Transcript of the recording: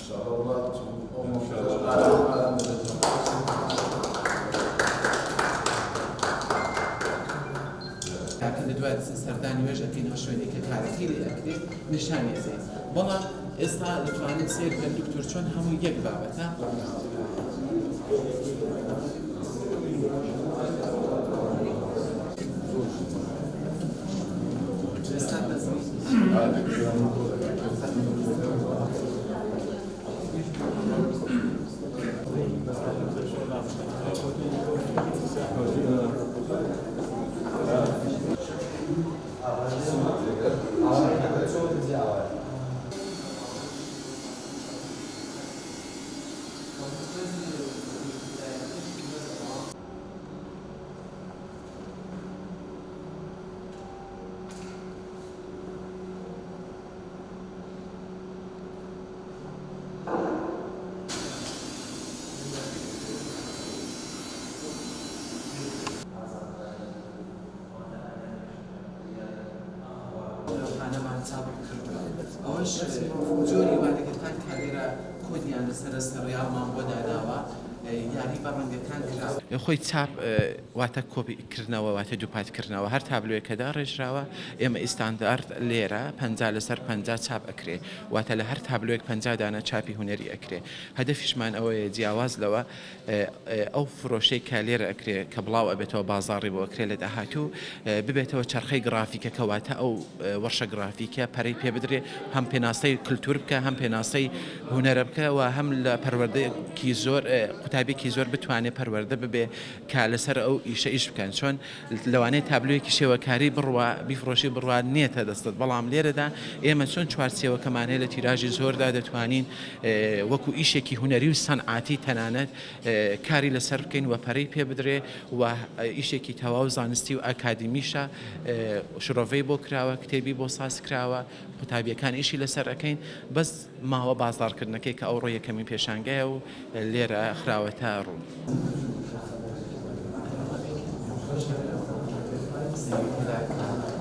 لكن دوای سەردانی وێژ ئەکەینەوە شوێنێکی تاریخی لێ ئەکرێت نیشانی ئەزێت بەڵام ئێستا دەتوانێت سیر بکەن دکتۆر چۆن هەموو یەک بابەتە ئەوەش جۆری وانەگەکان کارێرە کۆدیان لەسەر سەڕیاڵمان بۆ داداوە یاری بە ڕەنگەکان کراوە خۆی چاپ واتە کۆپیکردنەوە واتە دووپاتکردنەوە هەر تابلوێکەدا ڕێژراوە ئێمە ئیستاندارد لێرە 50 لەسەر 50 چاپ ئەکرێ واتە لە هەر تابلوێک 50 دانە چاپی هونەری ئەکرێ هەدەفیشمان ئەوەیە جیاواز لەوە ئەو فرۆشەی کە لێرە ئەکرێ کە بڵاو ئەبێتەوە بازاڕی بۆ ئەکرێ لە داهاتوو ببێتەوە چرخەی گرافیکەکە واتە ئەو وەرشە گرافیکە پەرەی پێ بدرێ هەم پێناسەی کللتور بکە هەم پێناسەی هونەرە بکە و هەم لە پەروەردەیەکی زۆر قوتابێکی زۆر بتوانێت پەروەردە ببێ کە لەسەر ئەو ئیشە ئیش بکەن چۆن لەوانەیە تابلوێکی شێوەکاری بڕوا بیفرۆشی بڕوا نییەتە دەستت بەڵام لێرەدا ئێمە چۆن چوارچێوەکەمان هەیە لە تیراژی زۆردا دەتوانین وەکو ئیشێکی هونەری و سەنعاتی تەنانەت کاری لەسەر بکەین و پەرەی پێ بدرێ و ئیشێکی تەواو زانستی و ئاکادمیشە شرۆڤەی بۆ کراوە کتێبی بۆ ساز کراوە قوتابیەکان ئیشی لەسەر ئەەکەین بەس ماوە بازاڕکردنەکەی کە ئەو ڕۆ یەکەمی پێشانگایە و لێرە خراوەتە ڕوو. Thank you.